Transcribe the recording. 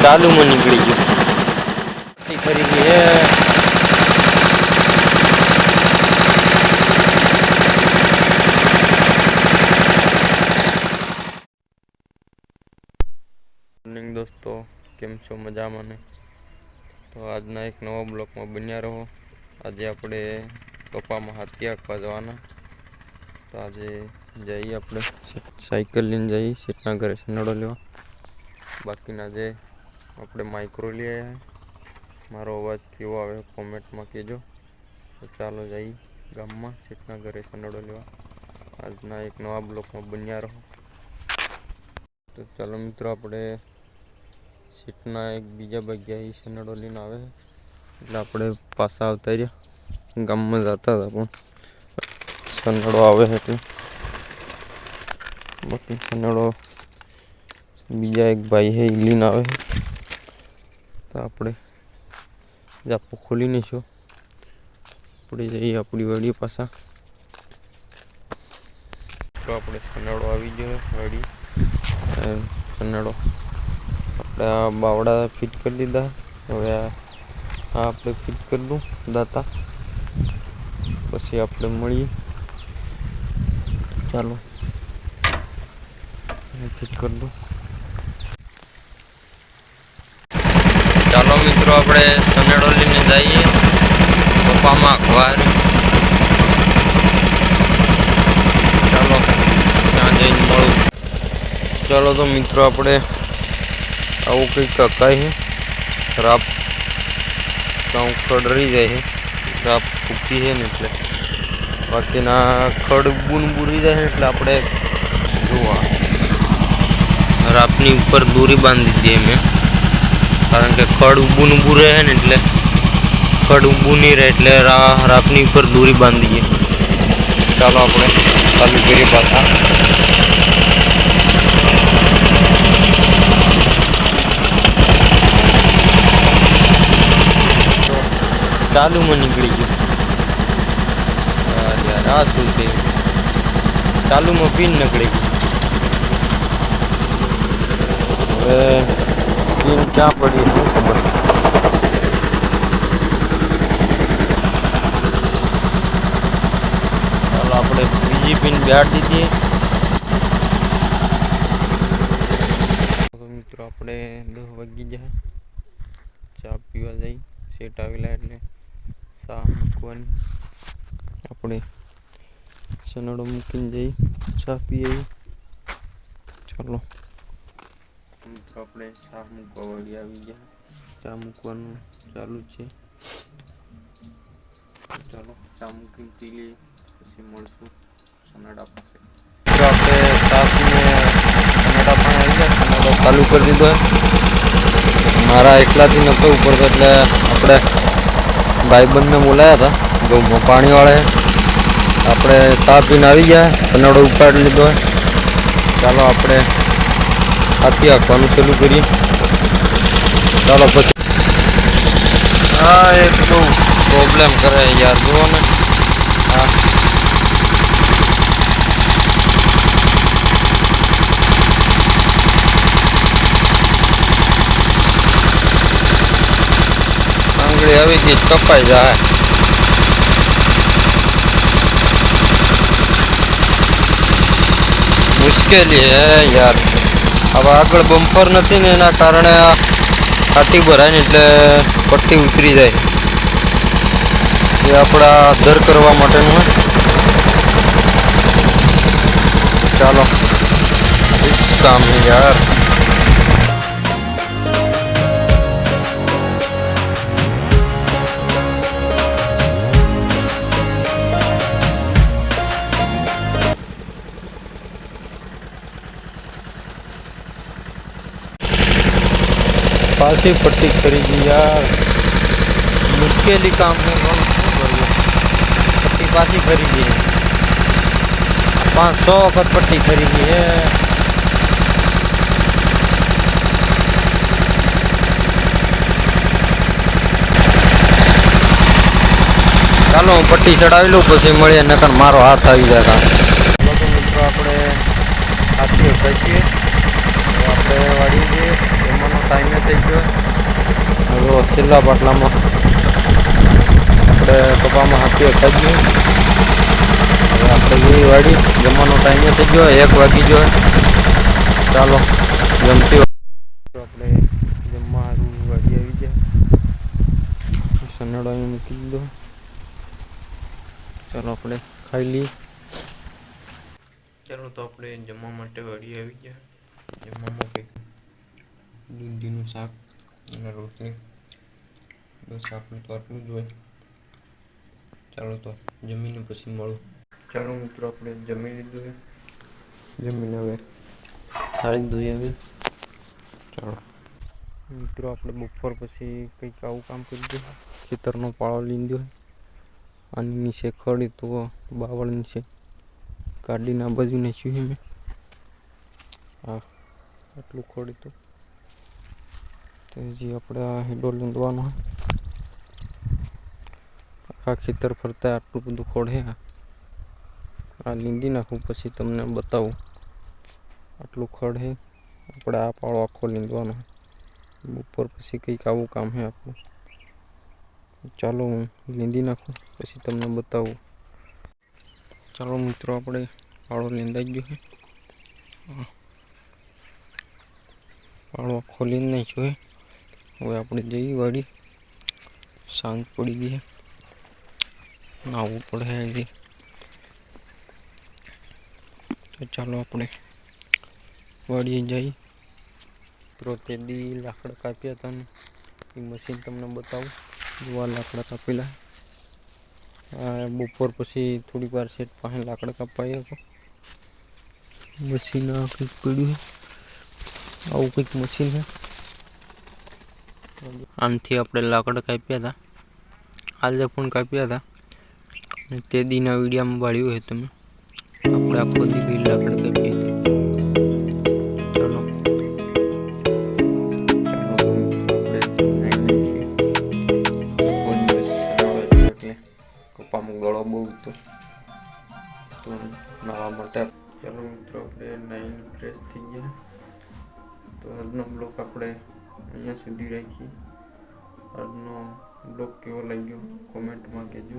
चालू में निकली गई खरीदी है। मॉर्निंग दोस्तों, केम छो मजा में? तो आजना एक नवा ब्लॉक में बन्या रहो। आज आपणे कपा में हाथी आंकवा जवाना। तो आज जाइए अपने साइकिल लईने जाइए सीटना घरे सनाडो लेवा। बाकी आज अपने माइक्रो ले आया है। मारो अवाज केवो आवे कॉमेंट में कहजो। तो चालो जाइए गाम में सीटना घरे सनाडो लेवा। आजना एक नवा ब्लॉक में बन्या रहो। तो चलो मित्रों, अपने सीटना एक बीजा भाग्या ही सनाडो लईने आवे એટલે આપણે પાછા આવતા રહ્યા ગામમાં જતા હતા પણ સનાડો આવે એટલે બાકી સનાડો બીજા એક ભાઈ હે લઈને આવે તો આપણે જાપો ખોલી નહીશું આપણે જઈએ આપણી વાડી પાછા। તો આપણે સનાડો આવી ગયો વાડી સનાડો આપણે આ બાવડા ફિટ કરી દીધા। હવે આપણે ફિટ કરી દઉં દાતા પછી આપણે મળીએ। ચાલો ફિટ કરી દઉં। ચાલો મિત્રો, આપણે સનેડો લઈને જઈએ પપ્પામાં અખબાર। ચાલો ત્યાં જઈને મળું। ચાલો તો મિત્રો, આપણે આવું કંઈક કકાય છે ખરાબ गाँव खड़ रही जाए है राप फूकती है એટલે બાકીના ખડ બૂન બુરી જાય એટલે આપણે જોવા રાપની ઉપર દોરી બાંધી દીધી મેં કારણ કે ખડ ઊભું ઊભું રહે ને એટલે ખડ ઊભું નહીં રહે એટલે રાપની ઉપર દોરી બાંધી દઈએ। ચાલો આપણે ચાલુ કરીએ પાછા। चालू में निकली गई यार आ सुनते चालू में पिन निकलेगी। पिन क्या पड़ी है खबर। चलो अपने बीजी पिन बैठ दीजिए। तो मित्रों, अपने 10 वागी जाए चा पीवा जाए सेट आवेला એટલે सा મૂકવાની આપણે સનડો મૂકીને જઈ ચા પીએ। ચાલો મિત્રો, આપણે ચા મૂકવા વાળી આવી ગયા। ચા મૂકવાનું ચાલુ છે। ચાલો ચા મૂકીને પી લઈએ પછી મળશું સનડા પાસે। તો આપણે ચા પીને સનડા પણ આવી ગયા। સનડો ચાલુ કરી દીધો। મારા એકલાથી નતો ઉપર એટલે આપણે भाईबंध ने बोलाया था गौ में पानी वाले अपने चा पीने आ गया सनाडो उपाड़ लीधो है। चलो अपने हाथी आंकवानुं चालू करिए। चलो पछी हाँ एक तो प्रॉब्लम करे यार जुओ ने हाँ आंगળી આવી ગઈ કપાઈ જાય। મુશ્કેલી હે યાર। હવે આગળ બમ્પર નથી ને એના કારણે આ કાટી ભરાય ને એટલે પટ્ટી ઉતરી જાય એ આપણા દર કરવા માટેનું ચાલો રિક્સ કામ है यार। पासी पट्टी खरीदी यार, मुश्किल काम है। पट्टी पासी खरीदी है 500 वक्त पट्टी खरीदी है। ચાલો હું પટ્ટી ચડાવી લઉં પછી મળીએ નકર મારો હાથ આવી જાય। ચાલો તો મિત્રો આપણે હાથી કહીએ આપણે વાળી જઈએ એમાંનો ટાઈમે થઈ ગયો. હવે છેલ્લા પાટલામાં આપણે કપામાં હાથીએ ખાઈ ગયું. હવે આપણે જેવી વાડી જમવાનો ટાઈમે થઈ ગયો, 1 વાગી ગયો. ચાલો જમતી આપણે જમવા સારું વાડી આવી જાય. સનાડો અહીં મૂકી દીધો. ચાલો આપણે ખાઈ લઈએ. ચાલો તો આપણે જમવા માટે વાડી આવી ગયા. જમવામાં કંઈક દૂધીનું શાક અને રોટલી, બસ આપણું તો આટલું જ હોય. ચાલો તો જમીને પછી મળું. ચાલો મિત્રો, આપણે જમી લીધું છે. જમીને હવે થાળી ધોઈ આવી. ચાલો મિત્રો, આપણે બપોર પછી કંઈક આવું કામ કરી દઈએ. ખેતરનો પાળો લીધો હોય. આની નીચે ખડી તો બાવળ નીચે કાઢીને આ બાજુ નાખ્યું છે મેં. હા, આટલું ખોડી તો હજી આપણે આ હેડો લીંદવાનો હોય. આખા ખેતર ફરતા આટલું બધું ખોડ હે. આ લીંદી નાખું પછી તમને બતાવું. આટલું ખડ હે. આપણે આ પાળો આખો લીંદવાનો હોય. બપોર પછી કંઈક આવું કામ છે આપણું. ચાલો હું લીંદી નાખું પછી તમને બતાવું. ચાલો મિત્રો, આપણે પાળો લીંદાઈ ગયો છે. પાળો ખોલીને નાખ્યો છે. હવે આપણે જઈ વાડી. સાંજ પડી ગઈ છે. નાવું પડે હજી. તો ચાલો આપણે વાડીએ જઈ. મિત્રો, તે દી લાકડા કાપ્યા હતા ને એ મશીન તમને બતાવું. જોવા લાકડા કાપેલા. બપોર પછી થોડીક વાર સેટ પાસે લાકડા કાપાયા હતો. મશીન આ કંઈક પડ્યું છે. આવું કંઈક મશીન છે. આનાથી આપણે લાકડા કાપ્યા હતા. આજે પણ કાપ્યા હતા. અને તે દીના વિડીયામાં વાળ્યું છે તમે. આપણે આખો દી લાકડા કાપીએ હતા. ચાલો કપામાં ગળો બહુ હતો તો નાવા માટે. ચાલો મિત્રો, આપણે નાઈને ફ્રેશ થઈ ગયા. તો આજનો બ્લોગ આપણે અહીંયા સુધી રાખીએ. આજનો બ્લોગ કેવો લાગ્યો કોમેન્ટમાં કહેજો.